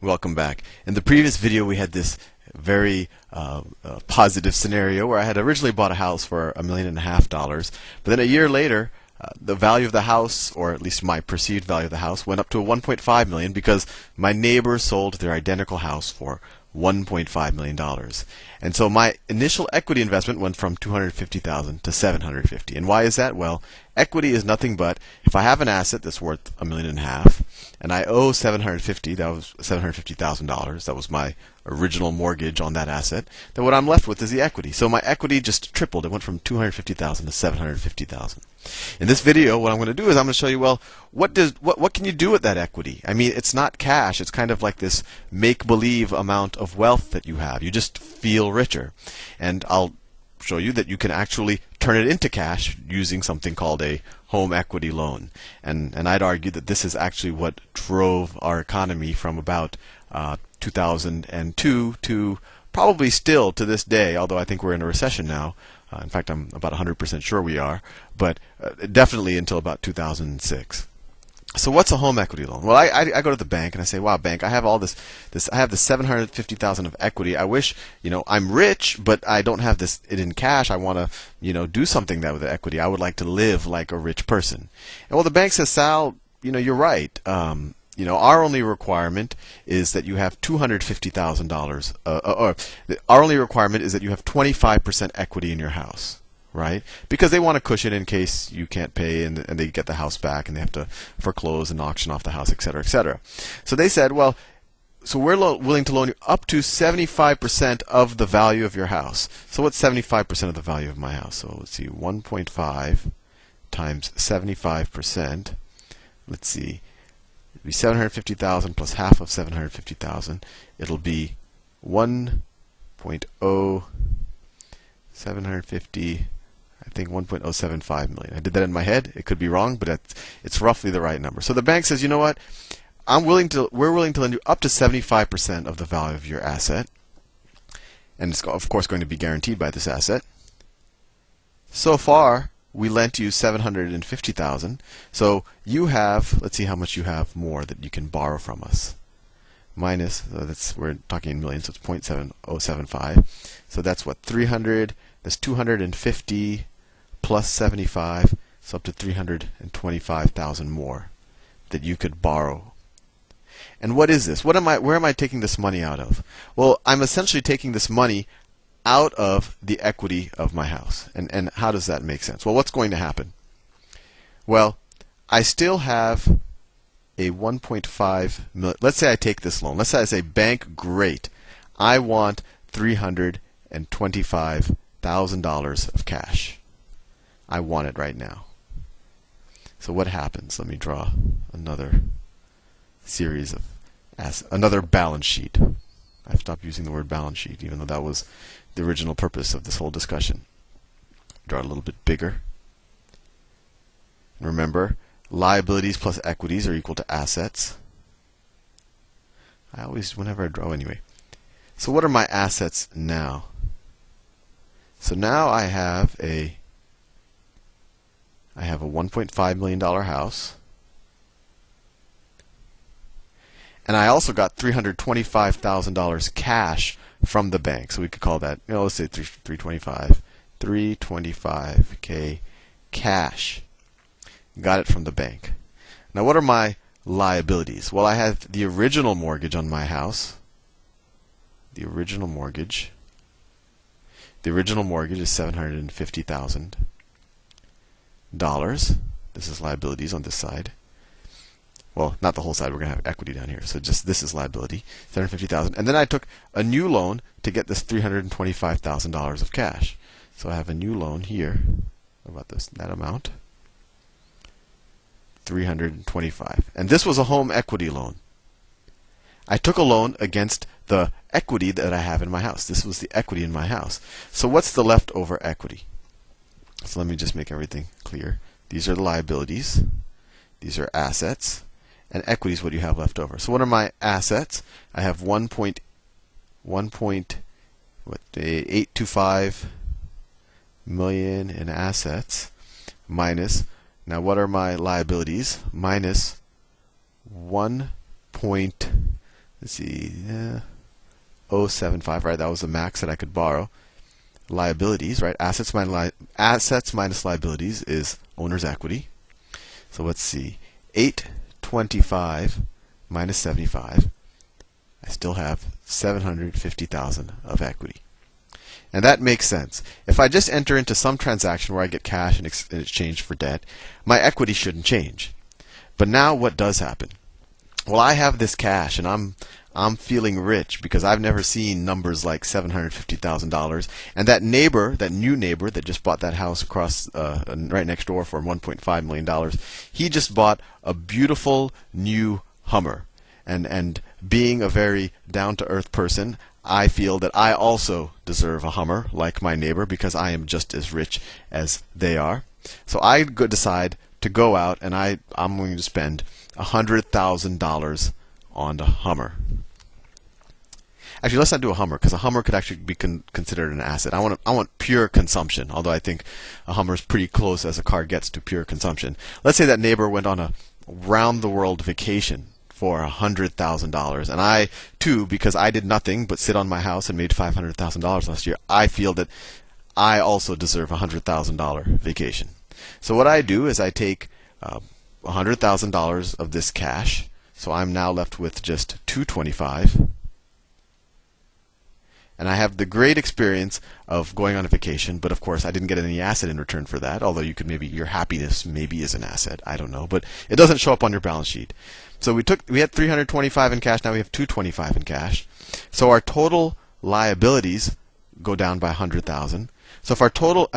Welcome back. In the previous video, we had this very positive scenario where I had originally bought a house for $1.5 million, but then a year later, the value of the house, or at least my perceived value of the house, went up to 1.5 million because my neighbors sold their identical house for $1.5 million. And so my initial equity investment went from 250,000 to 750. And why is that? Well, equity is nothing but if I have an asset that's worth $1.5 million and I owe 750, that was $750,000. That was my original mortgage on that asset. Then what I'm left with is the equity. So my equity just tripled. It went from 250,000 to 750,000. In this video, what I'm going to do is I'm going to show you, well, what can you do with that equity? I mean, it's not cash. It's kind of like this make-believe amount of wealth that you have. You just feel richer. And I'll show you that you can actually turn it into cash using something called a home equity loan. And I'd argue that this is actually what drove our economy from about 2002 to probably still to this day, although I think we're in a recession now. In fact, I'm about 100% sure we are, but definitely until about 2006. So what's a home equity loan? Well, I go to the bank and I say, "Wow, bank, I have all this. I have the 750,000 of equity. I wish, I'm rich, but I don't have it in cash. I want to, do something with the equity. I would like to live like a rich person." And well, the bank says, "Sal, you're right. Our only requirement is that you have $250,000. Our only requirement is that you have 25% equity in your house." Right? Because they want a cushion in case you can't pay and they get the house back and they have to foreclose and auction off the house, etc., etc. So they said, well, so we're willing to loan you up to 75% of the value of your house. So what's 75% of the value of my house? So let's see, 1.5 times 75%. Let's see, it'll be 750,000 plus half of 750,000. It'll be 1.0 750. I think 1.075 million. I did that in my head. It could be wrong, but it's roughly the right number. So the bank says, you know what? We're willing to lend you up to 75% of the value of your asset. And it's of course going to be guaranteed by this asset. So far, we lent you 750,000. So you have, let's see how much you have more that you can borrow from us. Minus, we're talking in millions, so it's 0.7075. So that's what, 300, that's 250 plus 75, so up to 325,000 more that you could borrow. And what is this? Where am I taking this money out of? Well, I'm essentially taking this money out of the equity of my house. And how does that make sense? Well, what's going to happen? Well, I still have a 1.5 million. Let's say I take this loan. Let's say I say, bank, great. I want $325,000 of cash. I want it right now. So what happens? Let me draw another series of another balance sheet. I've stopped using the word balance sheet, even though that was the original purpose of this whole discussion. Draw it a little bit bigger. And remember, liabilities plus equities are equal to assets. I always, whenever I draw anyway. So what are my assets now? So now I have a $1.5 million house. And I also got $325,000 cash from the bank. So we could call that, let's say 325K cash. Got it from the bank. Now what are my liabilities? Well, I have the original mortgage on my house. The original mortgage is $750,000. This is liabilities on this side. Well, not the whole side. We're going to have equity down here. So just this is liability, $750,000. And then I took a new loan to get this $325,000 of cash. So I have a new loan here. About that amount. 325. And this was a home equity loan. I took a loan against the equity that I have in my house. This was the equity in my house. So what's the leftover equity? So let me just make everything clear. These are the liabilities. These are assets. And equity is what you have left over. So what are my assets? I have 1.825 million in assets minus, now what are my liabilities? Minus 1. let's see, 0.75, right? That was the max that I could borrow. Liabilities, right? Assets minus liabilities is owner's equity. So let's see, 825 minus 75. I still have 750,000 of equity. And that makes sense. If I just enter into some transaction where I get cash in exchange for debt, my equity shouldn't change. But now what does happen? Well, I have this cash and I'm feeling rich because I've never seen numbers like $750,000. And that neighbor, that new neighbor that just bought that house across right next door for $1.5 million, he just bought a beautiful new Hummer. And being a very down-to-earth person, I feel that I also deserve a Hummer like my neighbor because I am just as rich as they are. So I decide to go out and I'm going to spend $100,000 on a Hummer. Actually, let's not do a Hummer because a Hummer could actually be considered an asset. I want pure consumption, although I think a Hummer is pretty close as a car gets to pure consumption. Let's say that neighbor went on a round-the-world vacation for $100,000, and I too, because I did nothing but sit on my house and made $500,000 last year, I feel that I also deserve a $100,000 vacation. So what I do is I take $100,000 of this cash, so I'm now left with just $225. And I have the great experience of going on a vacation, but of course I didn't get any asset in return for that, although you could your happiness maybe is an asset, I don't know, but it doesn't show up on your balance sheet. So we had 325 in cash, now we have 225 in cash. So our total liabilities go down by 100,000. So if our total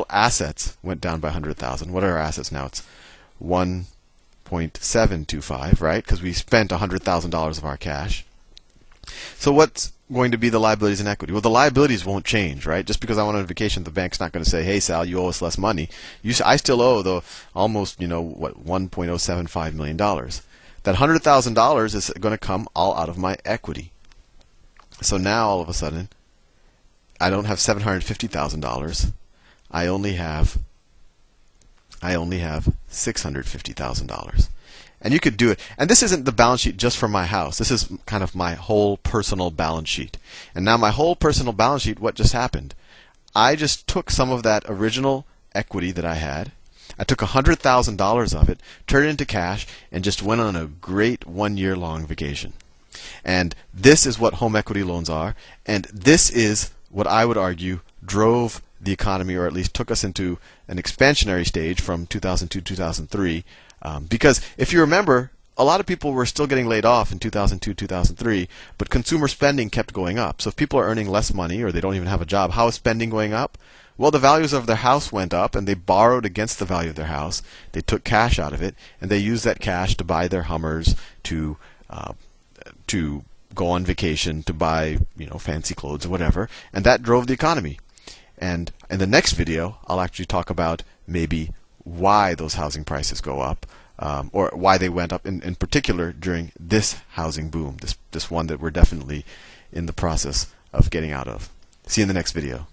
assets went down by 100,000, what are our assets now? It's 1.725, right? Because we spent $100,000 of our cash. So what's going to be the liabilities and equity? Well, the liabilities won't change, right? Just because I went on vacation, the bank's not going to say, "Hey, Sal, you owe us less money." I still owe almost, $1.075 million. That $100,000 is going to come all out of my equity. So now all of a sudden, I don't have $750,000. I only have $650,000. And you could do it. And this isn't the balance sheet just for my house. This is kind of my whole personal balance sheet. And now my whole personal balance sheet, what just happened? I just took some of that original equity that I had. I took $100,000 of it, turned it into cash, and just went on a great 1-year-long vacation. And this is what home equity loans are. And this is what I would argue drove the economy, or at least took us into an expansionary stage from 2002 2003. Because if you remember, a lot of people were still getting laid off in 2002 2003, but consumer spending kept going up. So if people are earning less money or they don't even have a job, how is spending going up? Well, the values of their house went up, and they borrowed against the value of their house. They took cash out of it, and they used that cash to buy their Hummers, to go on vacation, to buy fancy clothes or whatever, and that drove the economy. And in the next video, I'll actually talk about maybe why those housing prices go up, or why they went up in particular during this housing boom, this one that we're definitely in the process of getting out of. See you in the next video.